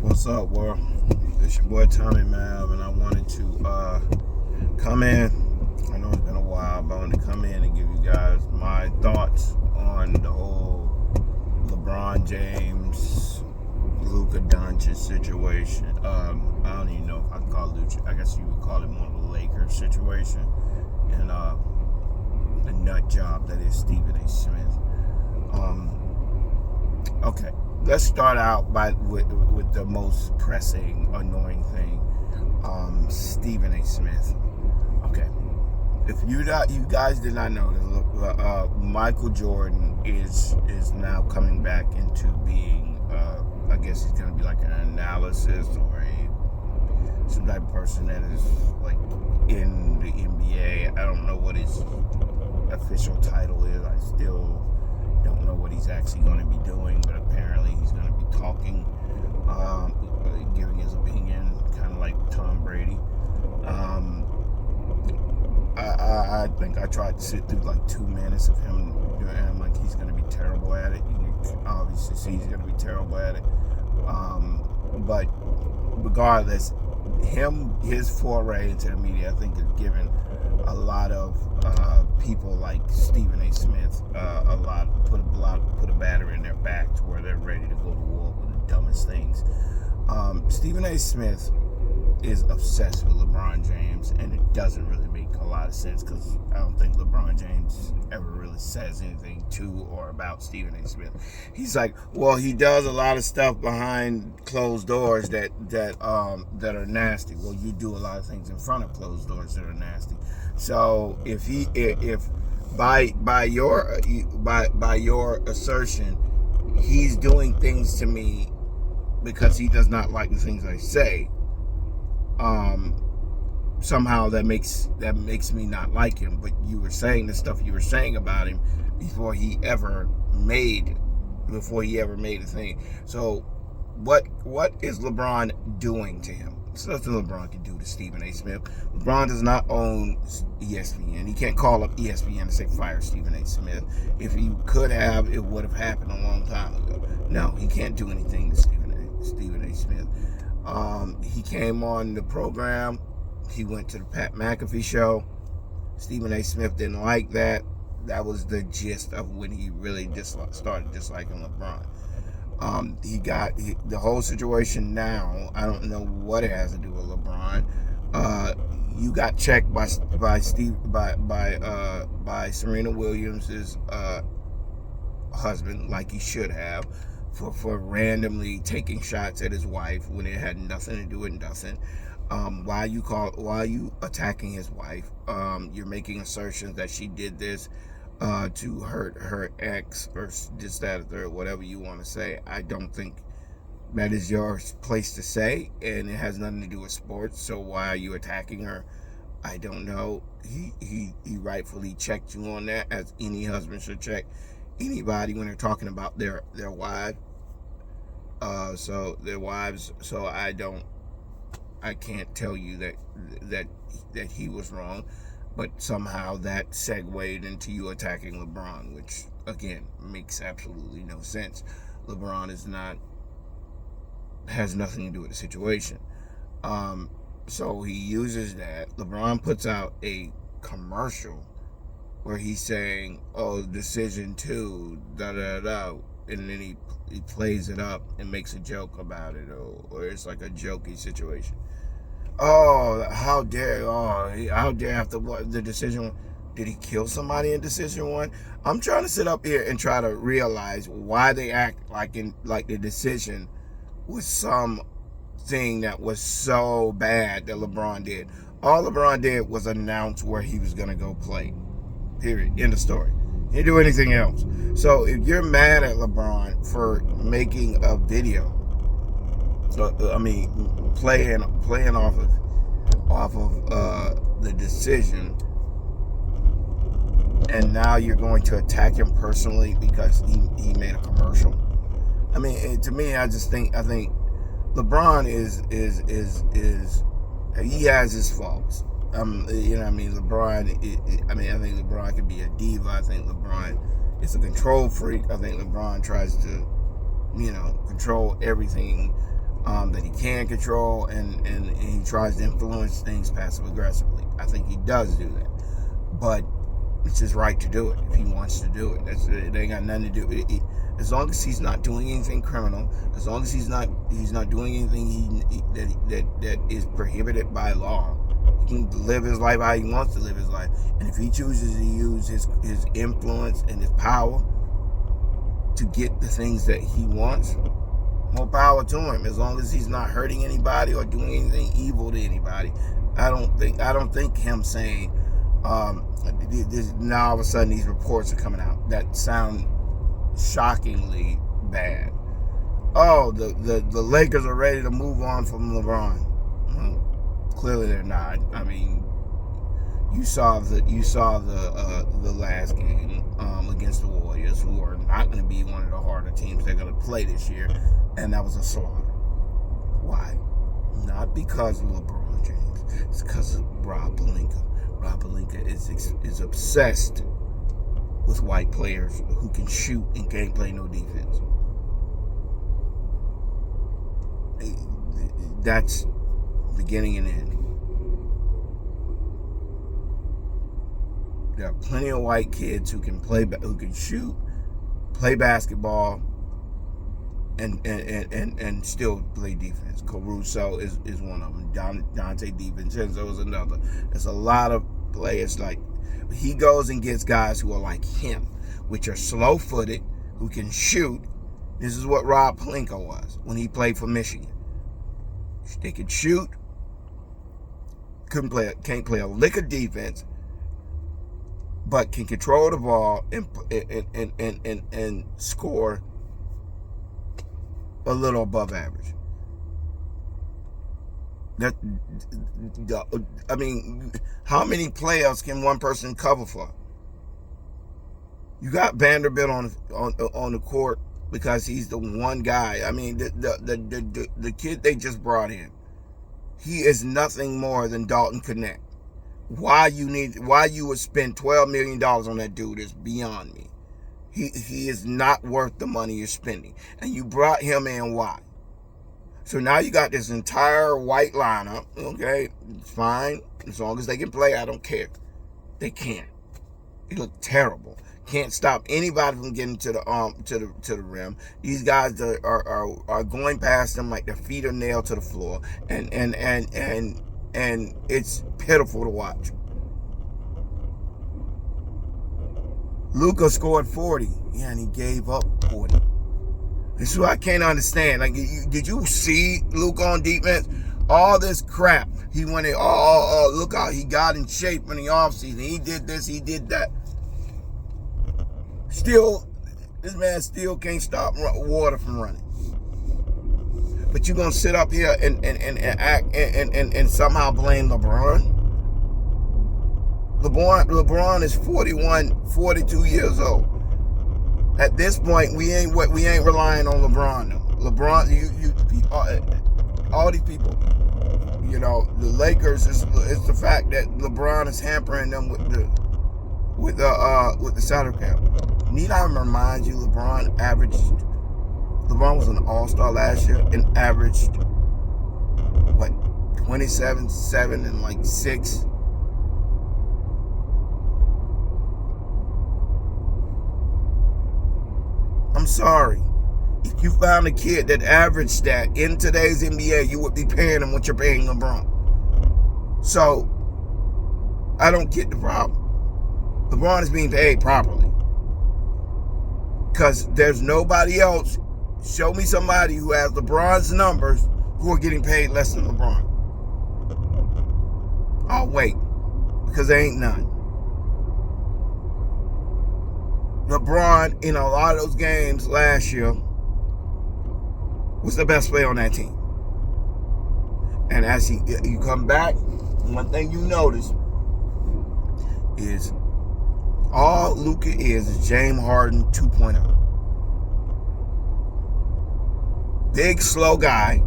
What's up, world? It's your boy Tommy Mav, and I wanted to come in. I know it's been a while, but I wanted to come in and give you guys my thoughts on the whole LeBron James, Luka Doncic situation. I don't even know if I can call it. I guess you would call it more of a Lakers situation, and the nut job that is Stephen A. Smith. Okay, let's start out with the most pressing, annoying thing. Stephen A. Smith. Okay, if you guys did not know, Michael Jordan is now coming back into being. I guess he's gonna be like an analysis or some type of person that is like in the NBA. I don't know what his official title is. I still don't know what he's actually going to be doing, but apparently he's going to be talking, giving his opinion, kind of like Tom Brady. I think I tried to sit through like 2 minutes of him doing it. I'm like, he's going to be terrible at it. You can obviously see he's going to be terrible at it. But regardless, his foray into the media, I think, has given a lot of people like Stephen A. Smith put a batter in their back to where they're ready to go to war with the dumbest things. Stephen A. Smith is obsessed with LeBron James, and it doesn't really make a lot of sense because I don't think LeBron James ever really says anything to or about Stephen A. Smith. He's like, well, he does a lot of stuff behind closed doors that are nasty. Well, you do a lot of things in front of closed doors that are nasty. So if by your assertion, he's doing things to me because he does not like the things I say, somehow that makes me not like him. But you were saying the stuff you were saying about him before he ever made a thing. So what is LeBron doing to him? There's nothing LeBron can do to Stephen A. Smith. LeBron does not own ESPN. He can't call up ESPN and say fire Stephen A. Smith. If he could have, it would have happened a long time ago. No, he can't do anything to Stephen A. Smith. He came on the program. He went to the Pat McAfee show. Stephen A. Smith didn't like that. That was the gist of when he really started disliking LeBron. The whole situation now. I don't know what it has to do with LeBron. You got checked by Serena Williams' husband, like he should have, for randomly taking shots at his wife when it had nothing to do with nothing. Why you attacking his wife? You're making assertions that she did this to hurt her ex or just that or whatever you want to say. I don't think that is your place to say, and it has nothing to do with sports. So why are you attacking her? I don't know. He rightfully checked you on that, as any husband should check anybody when they're talking about their wife. So their wives. So I can't tell you that he was wrong, but somehow that segued into you attacking LeBron, which again makes absolutely no sense. LeBron has nothing to do with the situation. So he uses that. LeBron puts out a commercial where he's saying, "Oh, decision 2, da da da," and then he plays it up and makes a joke about it, or it's like a jokey situation. Oh, how dare! Oh, how dare after what the decision? Did he kill somebody in decision 1? I'm trying to sit up here and try to realize why they act like the decision was something that was so bad that LeBron did. All LeBron did was announce where he was gonna go play. Period. End of story. He didn't do anything else. So if you're mad at LeBron for making a video, playing off of the decision, and now you're going to attack him personally because he made a commercial. To me, I think LeBron is he has his faults. LeBron. I think LeBron can be a diva. I think LeBron is a control freak. I think LeBron tries to, control everything that he can control, and he tries to influence things passive aggressively. I think he does do that, but it's his right to do it if he wants to do it. It ain't got nothing to do. As long as he's not doing anything criminal, as long as he's not doing anything that is prohibited by law, he can live his life how he wants to live his life. And if he chooses to use his influence and his power to get the things that he wants, more power to him. As long as he's not hurting anybody or doing anything evil to anybody, I don't think him saying now all of a sudden these reports are coming out that sound shockingly bad. Oh, the Lakers are ready to move on from LeBron. Well, clearly they're not. I mean, you saw the last game against the Warriors, who are not going to be one of the harder teams they're going to play this year, and that was a slaughter. Why? Not because of LeBron James. It's because of Rob Pelinka. Rob Pelinka is obsessed with white players who can shoot and can't play no defense. That's beginning and end. There are plenty of white kids who can shoot, play basketball, and still play defense. Caruso is one of them. Dante DiVincenzo is another. There's a lot of players like. He goes and gets guys who are like him, which are slow-footed, who can shoot. This is what Rob Pelinka was when he played for Michigan. They could shoot, can't play a lick of defense, but can control the ball and score a little above average. I mean, how many players can one person cover for? You got Vanderbilt on the court because he's the one guy. I mean, the kid they just brought in, he is nothing more than Dalton Connect. Why you would spend $12 million on that dude is beyond me. He is not worth the money you're spending, and you brought him in. Why? So now you got this entire white lineup. Okay, it's fine. As long as they can play, I don't care. They can't. They look terrible. Can't stop anybody from getting to the rim. These guys are going past them like their feet are nailed to the floor, and it's pitiful to watch. Luka scored 40. Yeah, and he gave up 40. This is what I can't understand. Like, did you see Luka on defense? All this crap. He went in, look out, he got in shape in the offseason. He did this, he did that. Still, this man still can't stop water from running. But you're going to sit up here and act and somehow blame LeBron? LeBron is 42 years old. At this point, we ain't relying on LeBron though. LeBron, all these people, the Lakers is the fact that LeBron is hampering them with the salary cap. Need I remind you, LeBron was an all-star last year and averaged 27, 7, and 6. I'm sorry. If you found a kid that averaged that in today's NBA, you would be paying him what you're paying LeBron. So, I don't get the problem. LeBron is being paid properly. Because there's nobody else. Show me somebody who has LeBron's numbers who are getting paid less than LeBron. I'll wait. Because there ain't none. LeBron, in a lot of those games last year, was the best player on that team. And as you come back, one thing you notice is all Luka is James Harden 2.0. Big, slow guy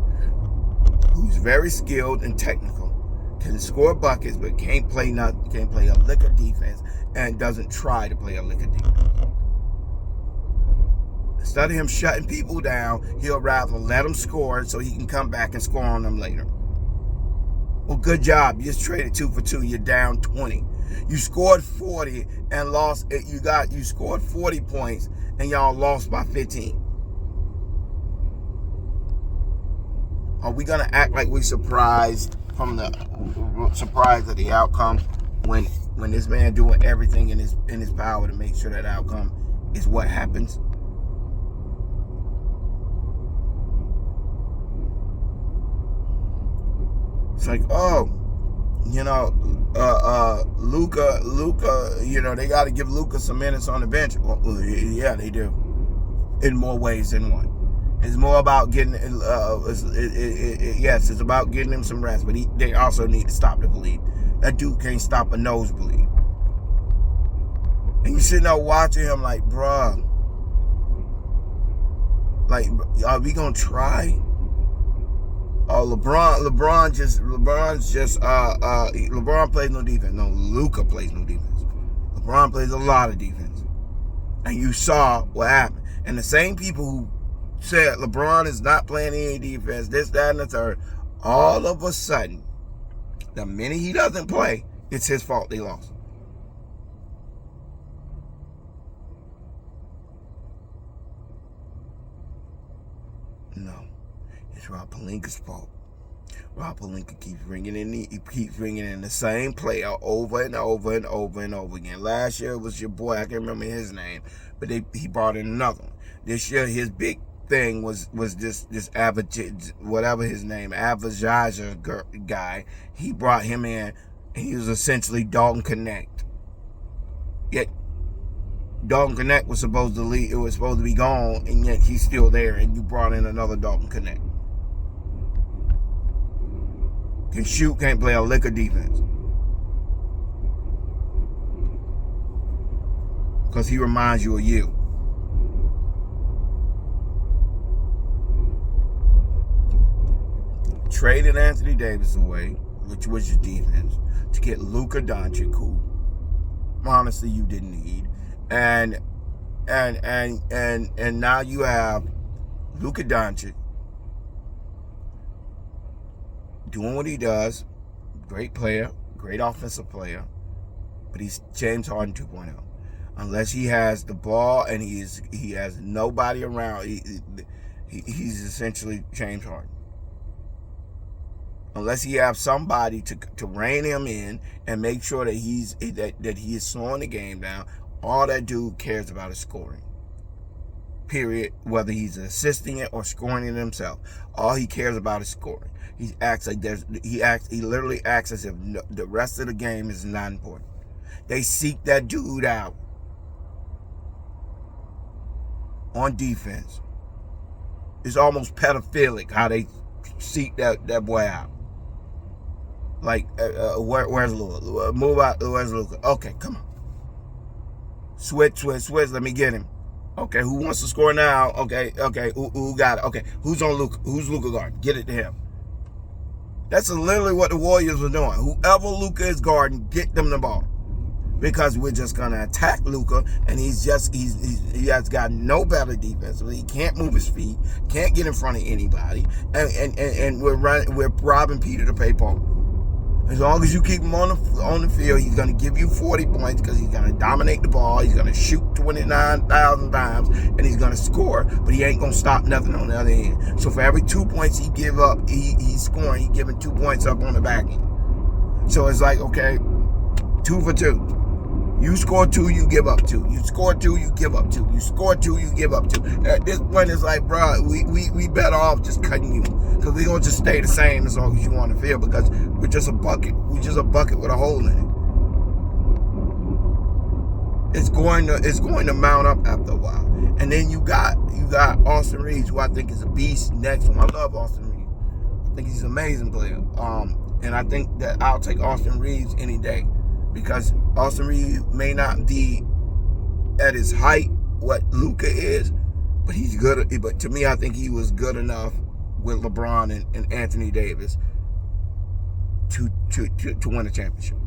who's very skilled and technical, can score buckets, but can't play a lick of defense, and doesn't try to play a lick of defense. Instead of him shutting people down, he'll rather let them score so he can come back and score on them later. Well, good job. You just traded 2 for 2. You're down 20. You scored 40 and lost. You scored 40 points and y'all lost by 15. Are we gonna act like we surprised at the outcome when this man doing everything in his power to make sure that outcome is what happens? It's like, Luka, they got to give Luka some minutes on the bench. Well, yeah, they do, in more ways than one. It's more about getting, yes, it's about getting him some rest, but they also need to stop the bleed. That dude can't stop a nosebleed. And you sitting there watching him like, bruh, like, are we gonna try? Oh, LeBron plays no defense. No, Luka plays no defense. LeBron plays a lot of defense. And you saw what happened. And the same people who said LeBron is not playing any defense, this, that, and the third, all of a sudden, the minute he doesn't play, it's his fault they lost. No, it's Rob Pelinka's fault. Rob Pelinka keeps bringing in the same player over and over and over and over again. Last year it was your boy, I can't remember his name, but he brought in another one. This year his big thing was this whatever his name, Avajaja guy. He brought him in, and he was essentially Dalton Connect. Yet Dalton Connect was supposed to leave. It was supposed to be gone, and yet he's still there. And you brought in another Dalton Connect. Can shoot, can't play a lick of defense. Because he reminds you of you. Traded Anthony Davis away, which was your defense, to get Luka Doncic, who honestly you didn't need. And now you have Luka Doncic doing what he does. Great player, great offensive player, but he's James Harden 2.0. Unless he has the ball and he has nobody around, he's essentially James Harden. Unless he have somebody to rein him in and make sure that he is slowing the game down, all that dude cares about is scoring. Period. Whether he's assisting it or scoring it himself, all he cares about is scoring. He literally acts as if the rest of the game is not important. They seek that dude out on defense. It's almost pedophilic how they seek that boy out. Like, where's Luka? Move out. Where's Luka? Okay, come on. Switch. Let me get him. Okay, who wants to score now? Okay. Who got it? Okay, who's on Luka? Who's Luka guarding? Get it to him. That's literally what the Warriors were doing. Whoever Luka is guarding, get them the ball. Because we're just gonna attack Luka, and he has got no better defense. He can't move his feet, can't get in front of anybody, and we're robbing Peter to pay Paul. As long as you keep him on the field, he's going to give you 40 points because he's going to dominate the ball. He's going to shoot 29,000 times, and he's going to score, but he ain't going to stop nothing on the other end. So for every 2 points he give up, he's scoring. He's giving 2 points up on the back end. So it's like, okay, 2 for 2. You score 2, you give up 2. You score 2, you give up 2. You score 2, you give up 2. At this point, it's like, bro, we better off just cutting you, because we're gonna just stay the same as long as you want to feel, because we're just a bucket. We're just a bucket with a hole in it. It's going to mount up after a while. And then you got Austin Reeves, who I think is a beast. Next one, I love Austin Reeves. I think he's an amazing player. And I think that I'll take Austin Reeves any day. Because Austin Reeves may not be at his height what Luka is, but he's good. But to me, I think he was good enough with LeBron and Anthony Davis to win a championship.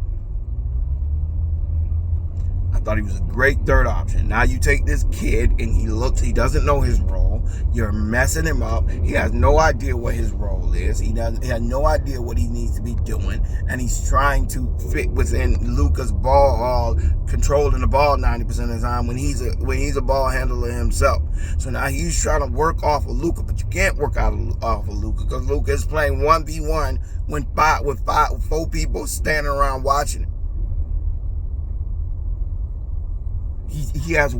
I thought he was a great third option. Now you take this kid and he doesn't know his role. You're messing him up. He has no idea what his role is. He has no idea what he needs to be doing. And he's trying to fit within Luka's ball hall, controlling the ball 90% of the time when he's a ball handler himself. So now he's trying to work off of Luka, but you can't work off of Luka because Luka is playing 1v1 with four people standing around watching him. He has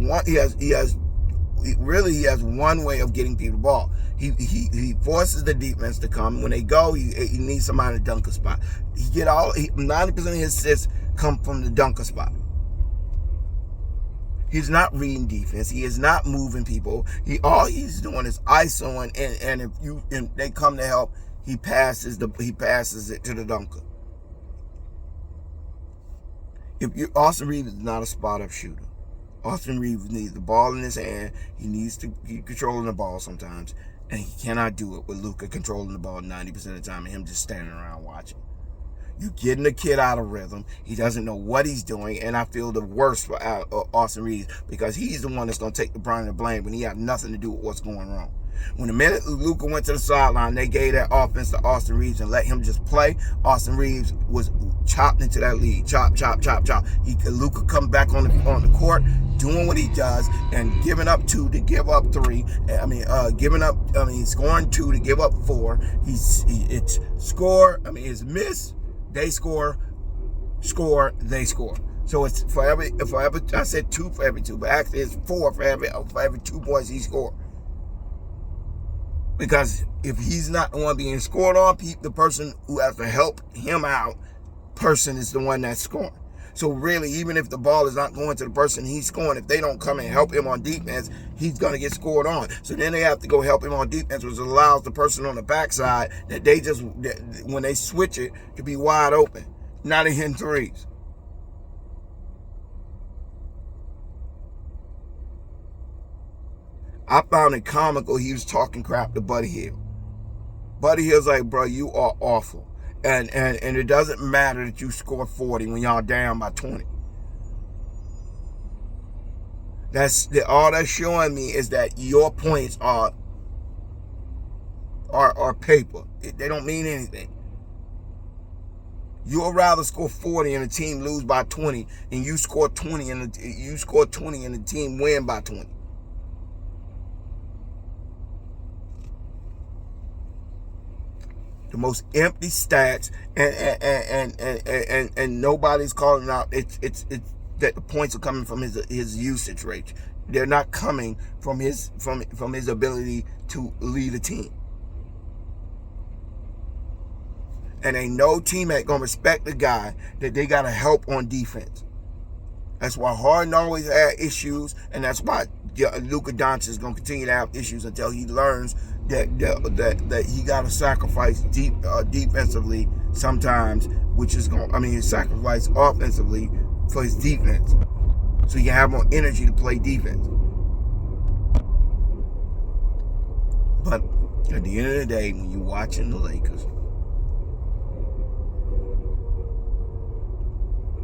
one way of getting people the ball. He forces the defense to come. When they go, he needs somebody to dunk a spot. 90% of his assists come from the dunker spot. He's not reading defense. He is not moving people. All he's doing is ISOing, and if they come to help, he passes it to the dunker. Austin Reeves is not a spot-up shooter. Austin Reeves needs the ball in his hand. He needs to keep controlling the ball sometimes. And he cannot do it with Luka controlling the ball 90% of the time and him just standing around watching. You're getting the kid out of rhythm. He doesn't know what he's doing. And I feel the worst for Austin Reeves because he's the one that's going to take the brunt of the blame when he has nothing to do with what's going wrong. When the minute Luka went to the sideline, they gave that offense to Austin Reeves and let him just play. Austin Reeves was chopped into that lead. Chop, chop, chop, chop. Luka come back on the court, doing what he does, and giving up 2 to give up 3. Scoring 2 to give up 4. It's score. It's miss. They score, they score. So it's for every I said 2 for every 2, but actually it's 4 for every 2 points he scored. Because if he's not the one being scored on, the person who has to help him out, person is the one that's scoring. So really, even if the ball is not going to the person he's scoring, if they don't come and help him on defense, he's going to get scored on. So then they have to go help him on defense, which allows the person on the backside when they switch it, to be wide open, not hitting threes. I found it comical he was talking crap to Buddy Hield. Buddy Hield's like, bro, you are awful. And it doesn't matter that you score 40 when y'all down by 20. All that's showing me is that your points are paper. They don't mean anything. You'll rather score 40 and the team lose by 20, and you score 20 and the team win by 20. The most empty stats, and nobody's calling out. It's that the points are coming from his usage rate. They're not coming from his ability to lead a team. And ain't no teammate gonna respect the guy that they gotta help on defense. That's why Harden always had issues, and that's why Luka Doncic is gonna continue to have issues until he learns that he got to sacrifice defensively sometimes, which is sacrifice offensively for his defense, so he can have more energy to play defense. But at the end of the day, when you're watching the Lakers,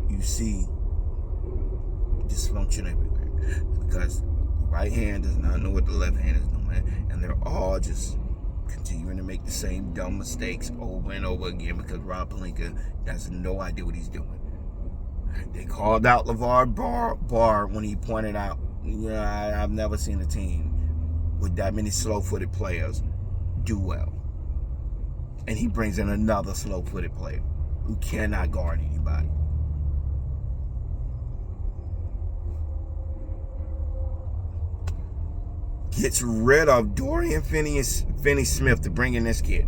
you see dysfunction everywhere because the right hand does not know what the left hand is doing. And they're all just continuing to make the same dumb mistakes over and over again because Rob Pelinka has no idea what he's doing. They called out LeVar Ball when he pointed out, I've never seen a team with that many slow-footed players do well. And he brings in another slow-footed player who cannot guard anybody. Gets rid of Dorian Finney-Smith to bring in this kid.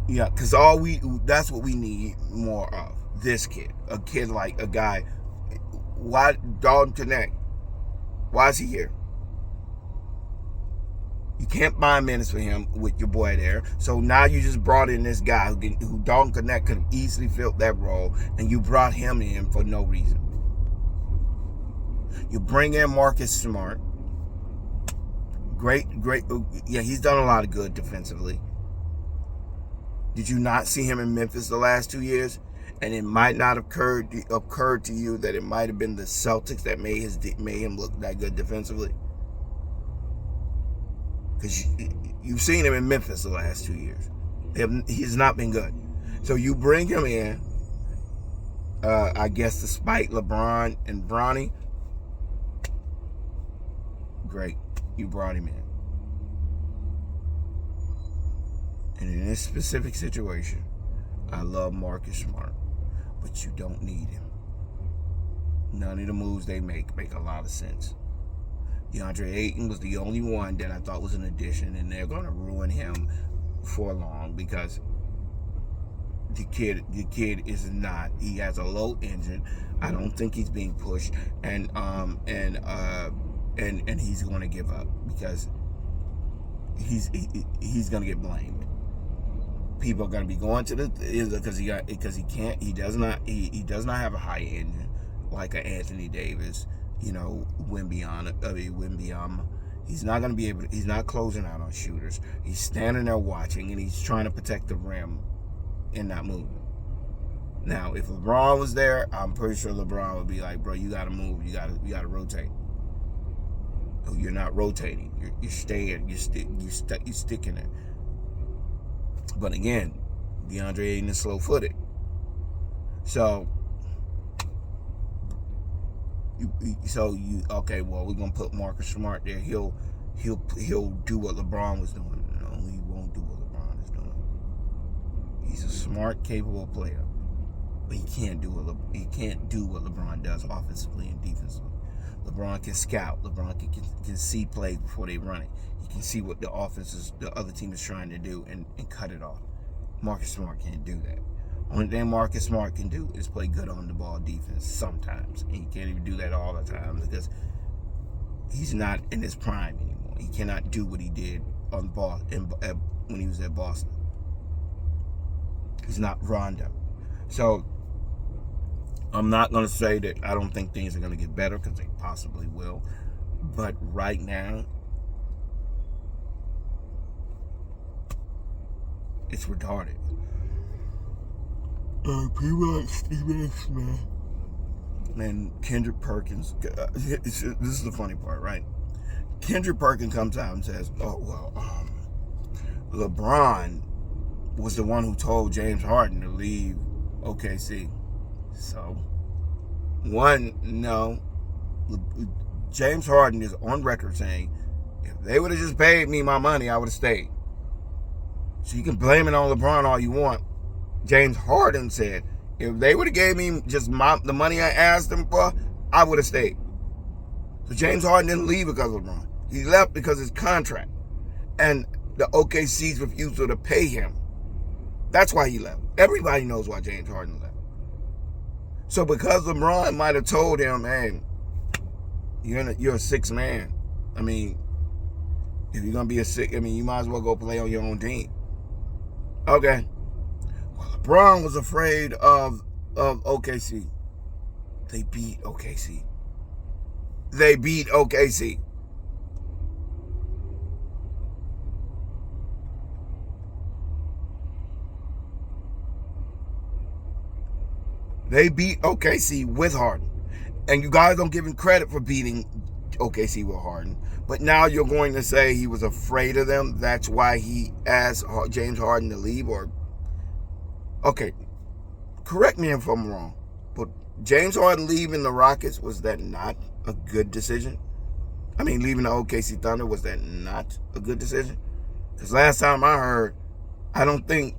Yeah, because that's what we need more of. This kid. A kid like a guy. Why Dalton Connect? Why is he here? You can't find minutes for him with your boy there. So now you just brought in this guy who Dalton Connect could have easily filled that role, and you brought him in for no reason. You bring in Marcus Smart. Great. Yeah, he's done a lot of good defensively. Did you not see him in Memphis the last 2 years? And it might not have occurred to you that it might have been the Celtics that made him look that good defensively. Because you've seen him in Memphis the last 2 years. He's not been good. So you bring him in, I guess despite LeBron and Bronny. Great. You brought him in. And in this specific situation, I love Marcus Smart, but you don't need him. None of the moves they make a lot of sense. DeAndre Ayton was the only one that I thought was an addition, and they're going to ruin him for long because the kid is not. He has a low engine. I don't think he's being pushed, and he's going to give up because he's going to get blamed. People are going to be going to because he does not have a high engine like an Anthony Davis, Wembyama. He's not going to be able. He's not closing out on shooters. He's standing there watching, and he's trying to protect the rim and not moving. Now, if LeBron was there, I'm pretty sure LeBron would be like, "Bro, you got to move. You got to rotate." Oh, you're not rotating. You're staying. You're sticking there. But again, DeAndre Ayton is slow-footed. So okay, well, we're gonna put Marcus Smart there. He'll do what LeBron was doing. No, he won't do what LeBron is doing. He's a smart, capable player, but he can't do what LeBron does offensively and defensively. LeBron can scout. LeBron can see plays before they run it. He can see what the other team is trying to do and cut it off. Marcus Smart can't do that. Only thing Marcus Smart can do is play good on the ball defense sometimes. And he can't even do that all the time because he's not in his prime anymore. He cannot do what he did on the ball when he was at Boston. He's not Rondo. So I'm not going to say that I don't think things are going to get better because they possibly will. But right now, it's retarded. People like Stephen X, man. And Kendrick Perkins. This is the funny part, right? Kendrick Perkins comes out and says, LeBron was the one who told James Harden to leave OKC. So, no. James Harden is on record saying, if they would have just paid me my money, I would have stayed. So you can blame it on LeBron all you want. James Harden said, if they would have gave me just the money I asked them for, I would have stayed. So James Harden didn't leave because of LeBron. He left because of his contract. And the OKC's refusal to pay him. That's why he left. Everybody knows why James Harden left. So because LeBron might have told him, hey, you're a sixth man. I mean, if you're going to be a sixth, you might as well go play on your own team. Okay. Well, LeBron was afraid of OKC. They beat OKC. They beat OKC. They beat OKC with Harden. And you guys don't give him credit for beating OKC with Harden. But now you're going to say he was afraid of them. That's why he asked James Harden to leave? Okay, correct me if I'm wrong. But James Harden leaving the Rockets, was that not a good decision? Leaving the OKC Thunder, was that not a good decision? Because last time I heard, I don't think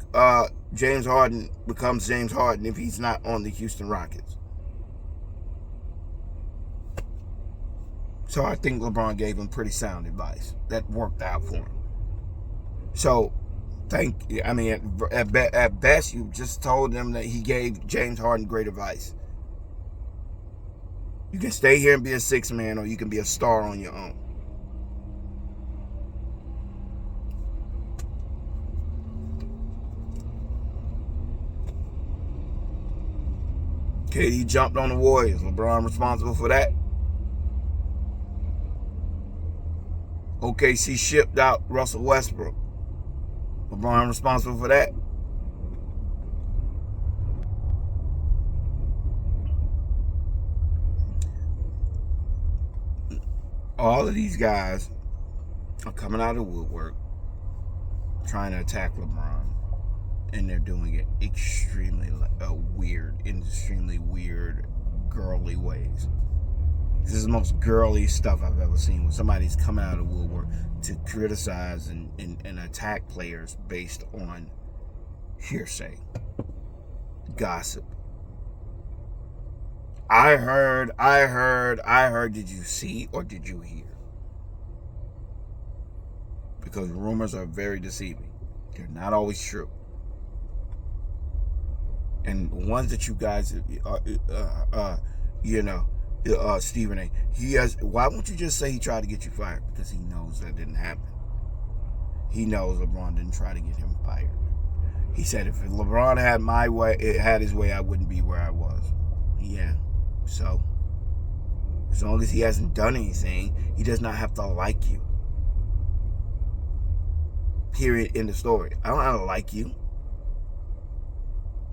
James Harden becomes James Harden if he's not on the Houston Rockets. So I think LeBron gave him pretty sound advice. That worked out for him. So, at best, you just told them that he gave James Harden great advice. You can stay here and be a sixth man, or you can be a star on your own. KD jumped on the Warriors. LeBron responsible for that? OKC shipped out Russell Westbrook. LeBron responsible for that. All of these guys are coming out of the woodwork trying to attack LeBron, and they're doing it extremely weird, girly ways. This is the most girly stuff I've ever seen, when somebody's coming out of the woodwork to criticize and attack players based on hearsay, gossip. I heard. Did you see or did you hear? Because rumors are very deceiving. They're not always true. And the ones that you guys, Stephen A. Why won't you just say he tried to get you fired? Because he knows that didn't happen. He knows LeBron didn't try to get him fired. He said, if LeBron had his way, I wouldn't be where I was. Yeah. So, as long as he hasn't done anything, he does not have to like you. Period. End of story. I don't have to like you.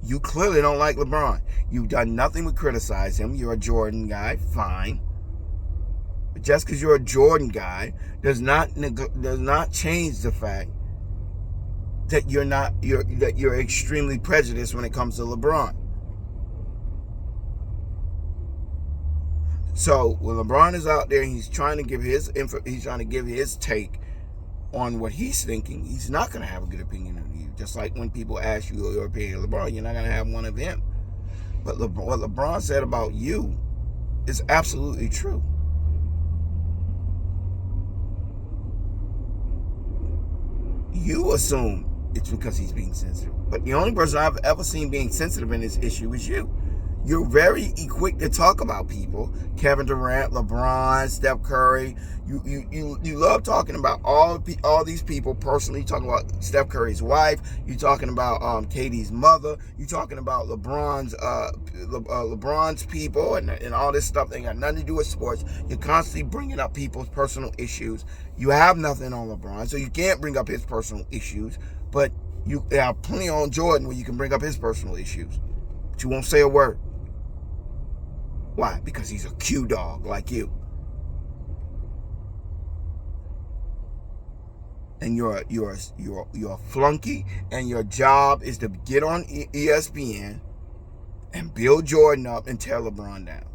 You clearly don't like LeBron. You've done nothing but criticize him. You're a Jordan guy. Fine. But just because you're a Jordan guy does not change the fact that you're extremely prejudiced when it comes to LeBron. So when LeBron is out there, he's trying to give his take on what he's thinking. He's not going to have a good opinion of you. Just like when people ask you your opinion of LeBron, you're not going to have one of him. But what LeBron said about you is absolutely true. You assume it's because he's being sensitive. But the only person I've ever seen being sensitive in this issue is you. You're very quick to talk about people. Kevin Durant, LeBron, Steph Curry. You love talking about all these people personally. You're talking about Steph Curry's wife. You're talking about Katie's mother. You're talking about LeBron's people and all this stuff that ain't got nothing to do with sports. You're constantly bringing up people's personal issues. You have nothing on LeBron, so you can't bring up his personal issues. But you have plenty on Jordan where you can bring up his personal issues. But you won't say a word. Why? Because he's a Q dog like you. And you're a flunky, and your job is to get on ESPN and build Jordan up and tear LeBron down.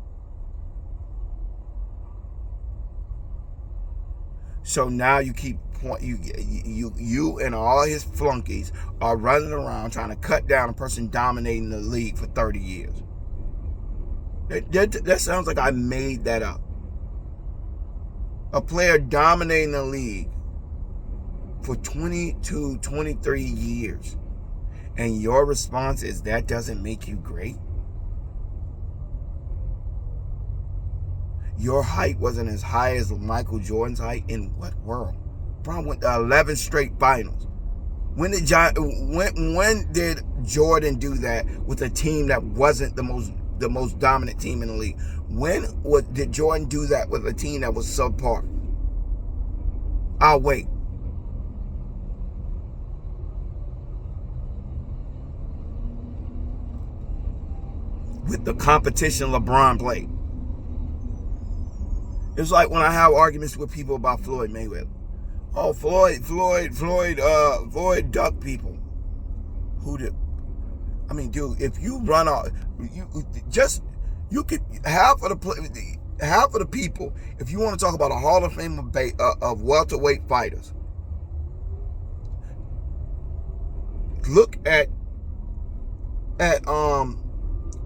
So now you keep you and all his flunkies are running around trying to cut down a person dominating the league for 30 years. That sounds like I made that up. A player dominating the league for 22, 23 years. And your response is that doesn't make you great? Your height wasn't as high as Michael Jordan's height. In what world? LeBron went to 11 straight finals. When did Jordan do that with a team that wasn't the most dominant team in the league? Did Jordan do that with a team that was subpar? I'll wait. With the competition LeBron played. It's like when I have arguments with people about Floyd Mayweather. Oh, Floyd ducked people. Who did? I mean, dude, if you run out, you could half of the people. If you want to talk about a Hall of Fame of welterweight fighters, look at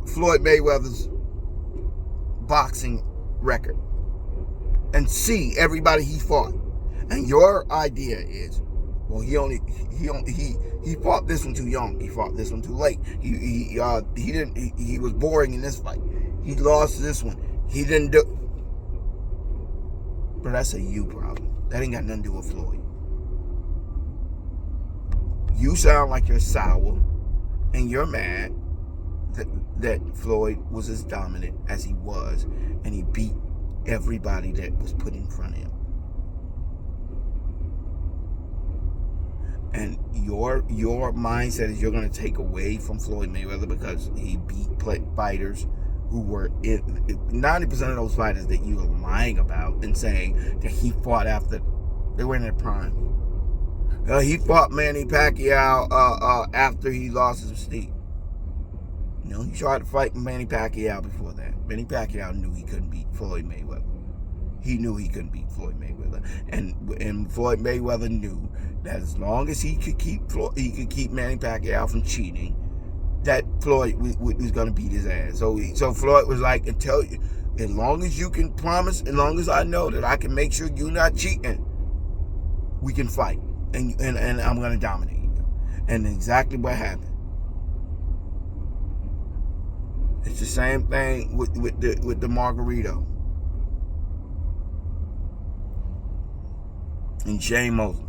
Floyd Mayweather's boxing record and see everybody he fought. And your idea is, well, he fought this one too young. He fought this one too late. He was boring in this fight. He lost this one. He didn't do. But that's a you problem. That ain't got nothing to do with Floyd. You sound like you're sour, and you're mad that Floyd was as dominant as he was, and he beat everybody that was put in front of him. And your mindset is you're going to take away from Floyd Mayweather because he beat fighters who were 90% of those fighters that you are lying about and saying that he fought after they were in their prime. He fought Manny Pacquiao after he lost his mystique. He tried to fight Manny Pacquiao before that. Manny Pacquiao knew he couldn't beat Floyd Mayweather. He knew he couldn't beat Floyd Mayweather, and Floyd Mayweather knew that as long as he could keep Manny Pacquiao from cheating, that Floyd was going to beat his ass. So Floyd was like, as long as you can promise, as long as I know that I can make sure you're not cheating, we can fight, and I'm going to dominate you. And exactly what happened. It's the same thing with the Margarito and Shane Mosley.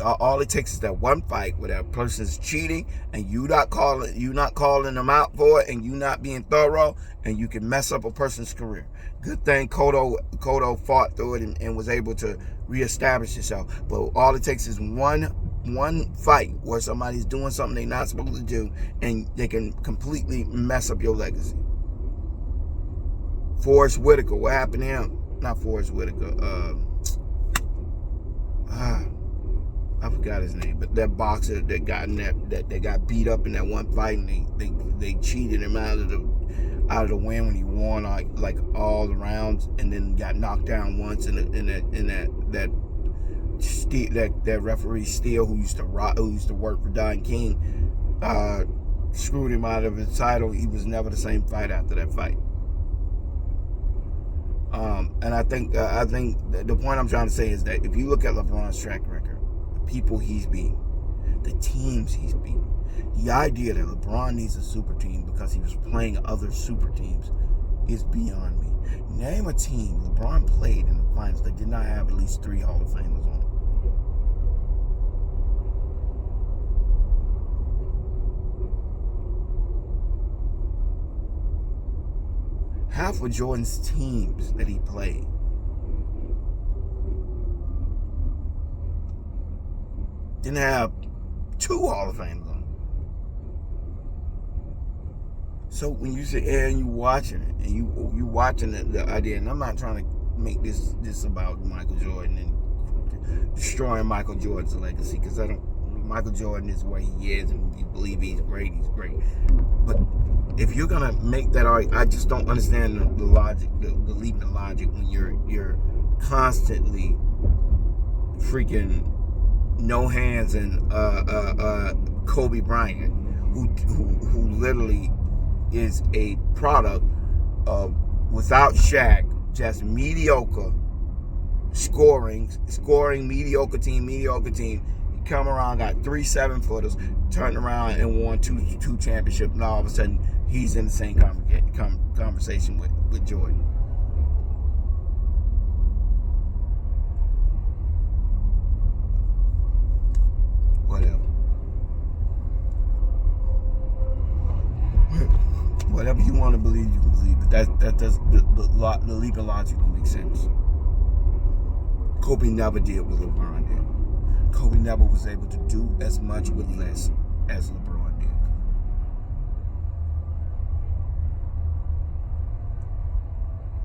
All it takes is that one fight where that person's cheating and you not calling them out for it, and you not being thorough, and you can mess up a person's career. Good thing Cotto fought through it and was able to reestablish himself. But all it takes is one fight where somebody's doing something they're not supposed to do, and they can completely mess up your legacy. Forrest Whitaker, what happened to him? Not Forrest Whitaker. I forgot his name, but that boxer that got that got beat up in that one fight, and they cheated him out of the win when he won like all the rounds, and then got knocked down once, and that referee Steele, who used to work for Don King, screwed him out of his title. He was never the same fight after that fight. And I think the point I'm trying to say is that if you look at LeBron's track record, the people he's beaten, the teams he's beaten, the idea that LeBron needs a super team because he was playing other super teams is beyond me. Name a team LeBron played in the finals that did not have at least 3 Hall of Famers on it. Half of Jordan's teams that he played didn't have 2 Hall of Famers on it. So when you sit here and you watching it, and you watching the idea, and I'm not trying to make this about Michael Jordan and destroying Michael Jordan's legacy, because Michael Jordan is where he is, and you believe he's great. But if you're gonna make that argument, I just don't understand the logic, the leap in logic when you're constantly freaking no hands and Kobe Bryant, who literally is a product of, without Shaq, just mediocre scoring mediocre team. He come around, got 3 7-footers, turned around and won two championships, and all of a sudden he's in the same conversation with Jordan. Whatever you want to believe, you can believe, but that does the leap in logic don't make sense. Kobe never did what LeBron did. Kobe never was able to do as much with less as LeBron did.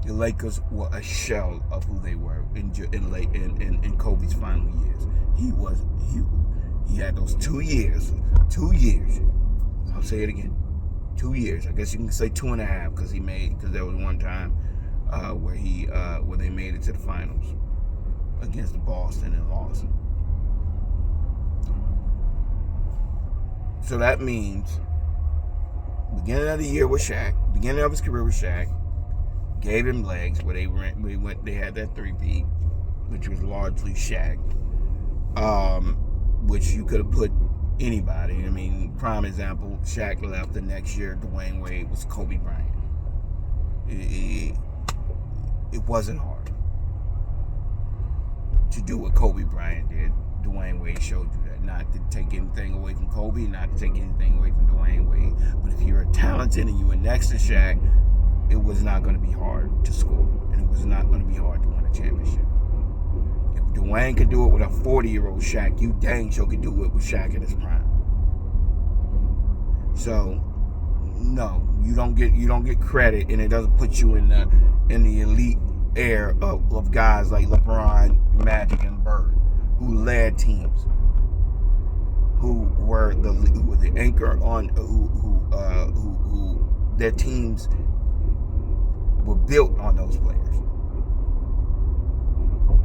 The Lakers were a shell of who they were in Kobe's final years. He had those 2 years. 2 years. I'll say it again. 2 years. I guess you can say 2.5 because there was one time where they made it to the finals against Boston and lost. So that means beginning of the year with Shaq, beginning of his career with Shaq, gave him legs where they had that 3-peat, which was largely Shaq, which you could have put anybody. I mean, prime example, Shaq left the next year, Dwayne Wade was Kobe Bryant. It wasn't hard to do what Kobe Bryant did. Dwayne Wade showed you that. Not to take anything away from Kobe, not to take anything away from Dwayne Wade. But if you're talented and you were next to Shaq, it was not going to be hard to score. And it was not going to be hard to win a championship. If Dwayne could do it with a 40-year-old Shaq. You dang sure could do it with Shaq in his prime. So, no, you don't get credit, and it doesn't put you in the elite air of guys like LeBron, Magic, and Bird, who led teams, who were the anchor on who their teams were built on those players.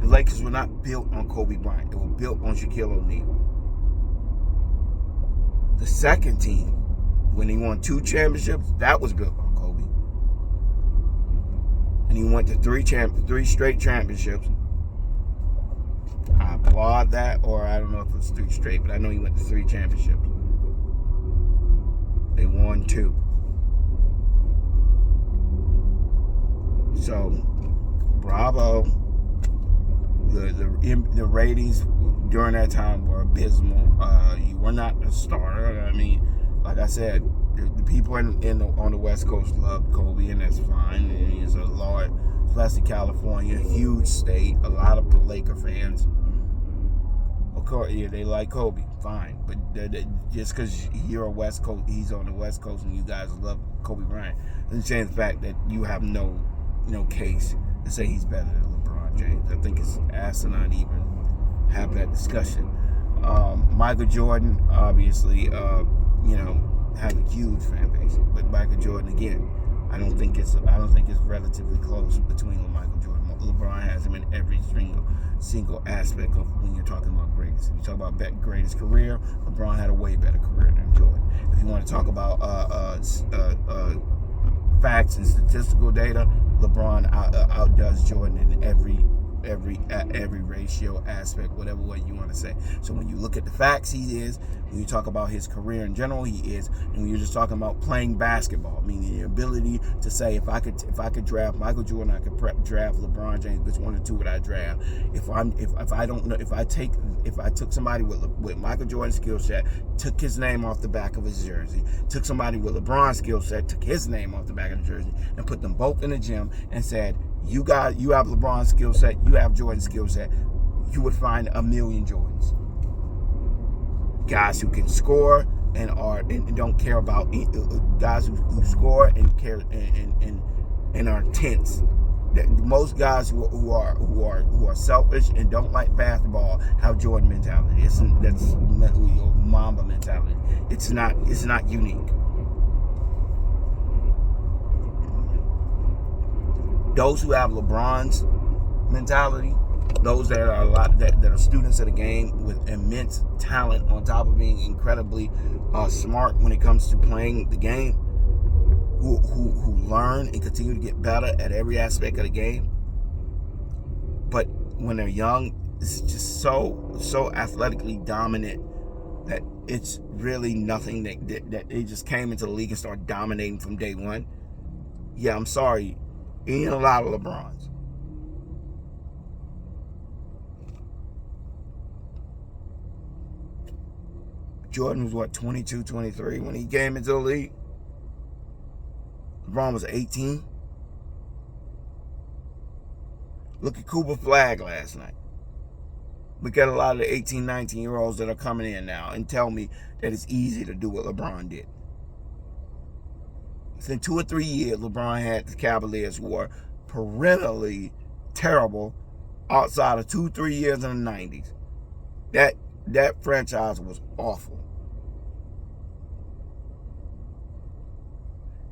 The Lakers were not built on Kobe Bryant. They were built on Shaquille O'Neal. The second team, when he won 2 championships, that was built on Kobe. And he went to 3 straight championships. I applaud that, or I don't know if it was 3 straight, but I know he went to 3 championships. They won 2. So, bravo. The ratings during that time were abysmal. You were not a starter. I mean, like I said, the people on the West Coast loved Kobe, and that's fine. And he's a large, especially California, huge state. A lot of Laker fans. Of course, yeah, they like Kobe, fine. But just because you're a West Coast, he's on the West Coast, and you guys love Kobe Bryant, doesn't change the fact that you have no case to say he's better than LeBron James. I think it's asinine to even have that discussion. Michael Jordan, obviously, have a huge fan base, but Michael Jordan again, I don't think it's relatively close between Michael Jordan. LeBron has him in every single aspect of when you're talking about greatest. If you talk about greatest career, LeBron had a way better career than Jordan. If you want to talk about facts and statistical data, LeBron outdoes Jordan in every ratio, aspect, whatever way you want to say. So when you look at the facts, he is. When you talk about his career in general, he is. And when you're just talking about playing basketball, meaning the ability to say, if I could draft Michael Jordan, I could draft LeBron James. Which one or two would I draft? If I took somebody with Michael Jordan's skill set, took his name off the back of his jersey, took somebody with LeBron's skill set, took his name off the back of the jersey, and put them both in the gym and said, you have LeBron's skill set, you have Jordan's skill set, you would find a million Jordans. Guys who can score and don't care about guys who score and care and are tense. Most guys who are selfish and don't like basketball have Jordan mentality. That's Mamba mentality. It's not unique. Those who have LeBron's mentality, those that are students of the game with immense talent on top of being incredibly smart when it comes to playing the game, who learn and continue to get better at every aspect of the game, but when they're young, it's just so athletically dominant that it's really nothing that they just came into the league and started dominating from day one. Yeah, I'm sorry. Ain't a lot of LeBrons. Jordan was 22, 23 when he came into the league. LeBron was 18. Look at Cooper Flagg last night. Look at a lot of the 18, 19-year-olds that are coming in now and tell me that it's easy to do what LeBron did. Within 2 or 3 years, LeBron had the Cavaliers, who were perennially terrible outside of 2-3 years in the 90s. That franchise was awful.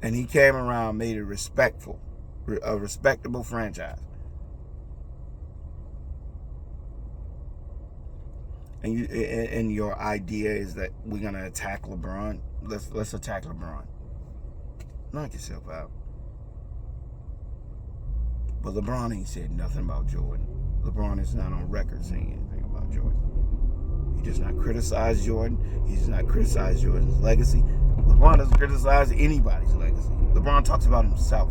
And he came around, made it a respectable franchise. And your idea is that we're gonna attack LeBron. Let's attack LeBron. Knock yourself out. But LeBron ain't said nothing about Jordan. LeBron is not on record saying anything about Jordan. He does not criticize Jordan. He does not criticize Jordan's legacy. LeBron doesn't criticize anybody's legacy. LeBron talks about himself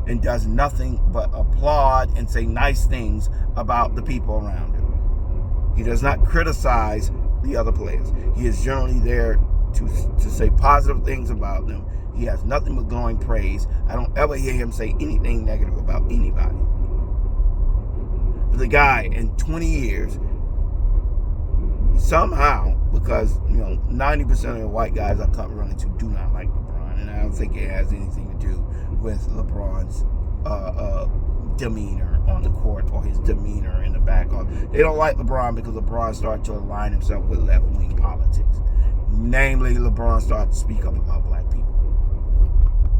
and does nothing but applaud and say nice things about the people around him. He does not criticize the other players. He is generally there to say positive things about them. He has nothing but glowing praise. I don't ever hear him say anything negative about anybody. the guy in 20 years, somehow, because 90% of the white guys I come running to do not like LeBron, and I don't think it has anything to do with LeBron's demeanor on the court or his demeanor in the back. They don't like LeBron because LeBron started to align himself with left-wing politics. Namely, LeBron started to speak up about black people.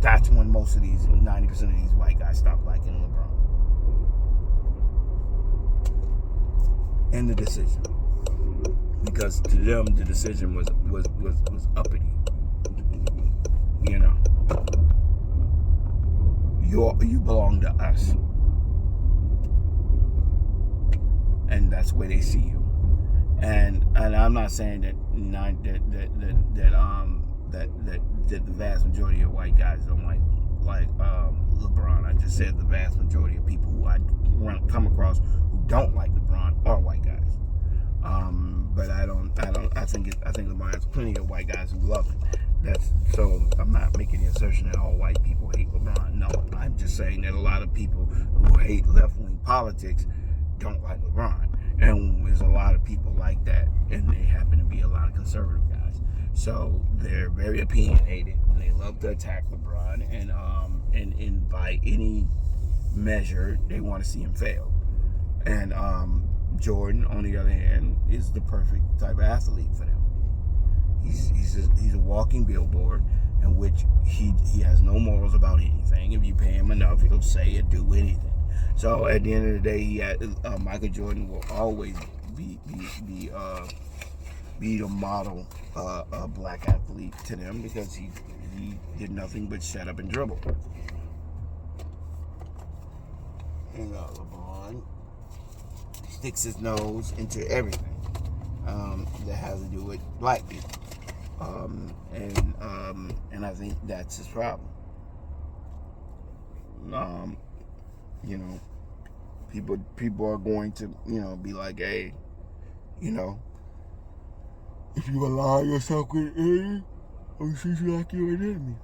That's when most of these, 90% of these white guys stopped liking LeBron. And the decision. Because to them, the decision was uppity. You belong to us. And that's where they see you. And I'm not saying that the vast majority of white guys don't like LeBron. I just said the vast majority of people who I come across who don't like LeBron are white guys. But I think LeBron has plenty of white guys who love him. So I'm not making the assertion that all white people hate LeBron. No, I'm just saying that a lot of people who hate left-wing politics don't like LeBron. And there's a lot of people like that, and they happen to be a lot of conservative guys. So they're very opinionated, and they love to attack LeBron, and by any measure, they want to see him fail. And Jordan, on the other hand, is the perfect type of athlete for them. He's a walking billboard in which he has no morals about anything. If you pay him enough, he'll say or do anything. So at the end of the day, Michael Jordan will always be the model black athlete to them because he did nothing but shut up and dribble. And LeBron sticks his nose into everything that has to do with black people, and I think that's his problem. People are going to be like, hey, if you align yourself with an enemy, I'll treat you like you're an enemy.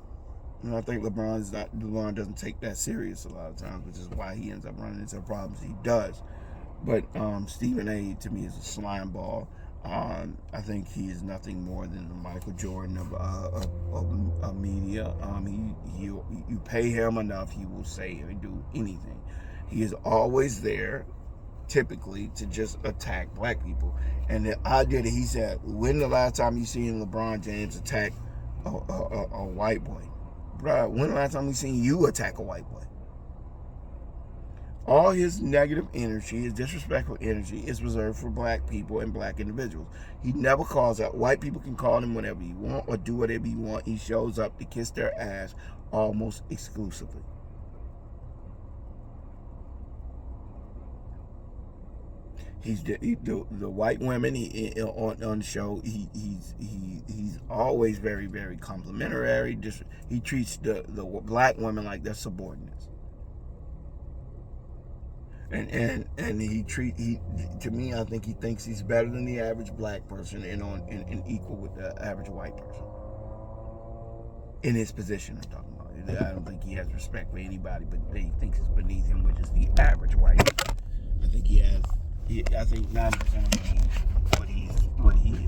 And I think LeBron doesn't take that serious a lot of times, which is why he ends up running into the problems he does. But Stephen A. to me is a slime ball. I think he is nothing more than the Michael Jordan of media. You pay him enough, he will say or do anything. He is always there, typically, to just attack black people. And the idea that he said, when the last time you seen LeBron James attack a white boy? Bro, when the last time we seen you attack a white boy? All his negative energy, his disrespectful energy, is reserved for black people and black individuals. He never calls out. White people can call him whatever you want or do whatever you want. He shows up to kiss their ass almost exclusively. He's the white women on the show. He's always very, very complimentary. He treats the black women like they're subordinates. And to me, I think he thinks he's better than the average black person and equal with the average white person. In his position, I'm talking about. I don't think he has respect for anybody, but he thinks it's beneath him, which is the average white. I think he has. I think 90% of what he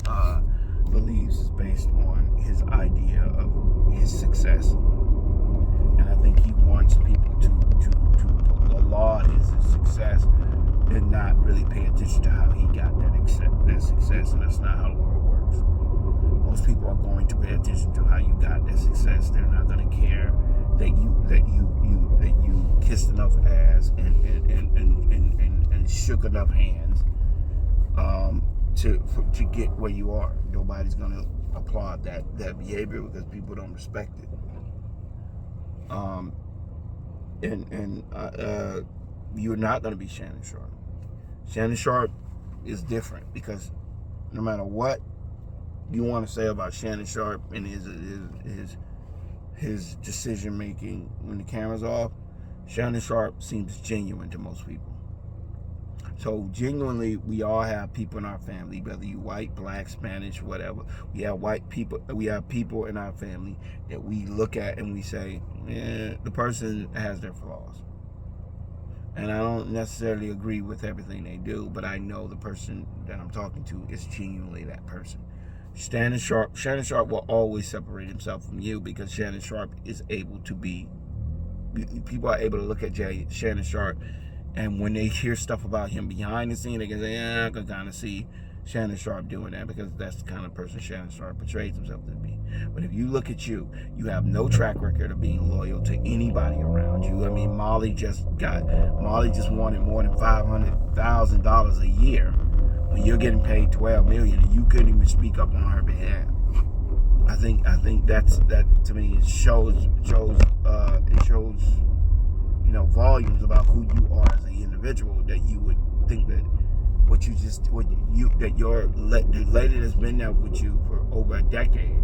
believes is based on his idea of his success, and I think he wants people to laud his success and not really pay attention to how he got that success, and that's not how the world works. Most people are going to pay attention to how you got that success. They're not going to care that you kissed enough ass and shook enough hands to get where you are. Nobody's going to applaud that behavior because people don't respect it. You're not going to be Shannon Sharp. Shannon Sharp is different because no matter what you want to say about Shannon Sharp and his decision making when the camera's off, Shannon Sharp seems genuine to most people. So genuinely, we all have people in our family, whether you white, black, Spanish, whatever. We have people in our family that we look at and we say, the person has their flaws. And I don't necessarily agree with everything they do, but I know the person that I'm talking to is genuinely that person. Shannon Sharpe will always separate himself from you because Shannon Sharpe is able to be. People are able to look at Shannon Sharpe, and when they hear stuff about him behind the scene, they can say, "Yeah, I can kind of see Shannon Sharpe doing that," because that's the kind of person Shannon Sharpe portrays himself to be. But if you look at you, you have no track record of being loyal to anybody around you. I mean, Molly just wanted more than $500,000 a year when you're getting paid $12 million, and you couldn't even speak up on her behalf. I think that to me it shows volumes about who you are as an individual, that you would think that the lady that's been there with you for over a decade,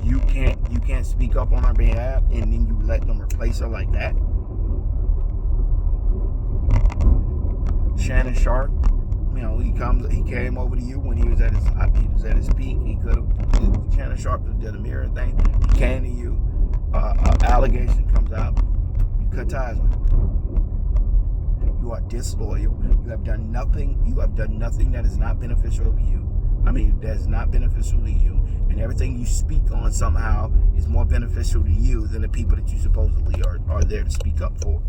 you can't speak up on her behalf, and then you let them replace her like that. Shannon Sharpe, he came over to you when he was at his peak. Shannon Sharpe did a mirror thing. He came to you. Allegation comes out. You cut ties with him. You are disloyal. You have done nothing. You have done nothing that is not beneficial to you. That is not beneficial to you. And everything you speak on somehow is more beneficial to you than the people that you supposedly are there to speak up for.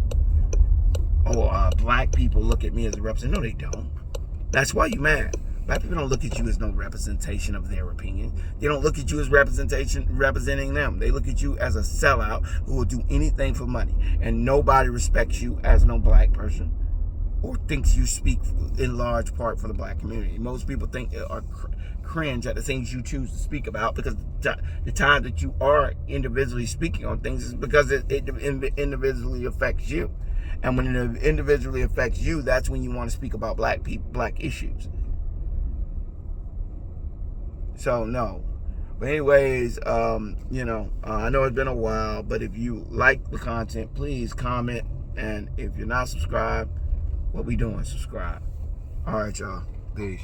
Black people look at me as a representative. No, they don't. That's why you mad. Black people don't look at you as no representation of their opinion. They don't look at you as representing them. They look at you as a sellout who will do anything for money. And nobody respects you as no black person or thinks you speak in large part for the black community. Most people cringe at the things you choose to speak about, because the time that you are individually speaking on things is because it individually affects you. And when it individually affects you, that's when you want to speak about black issues. So no. But anyways, I know it's been a while, but if you like the content, please comment. And if you're not subscribed, what we doing? Subscribe. All right, y'all. Peace.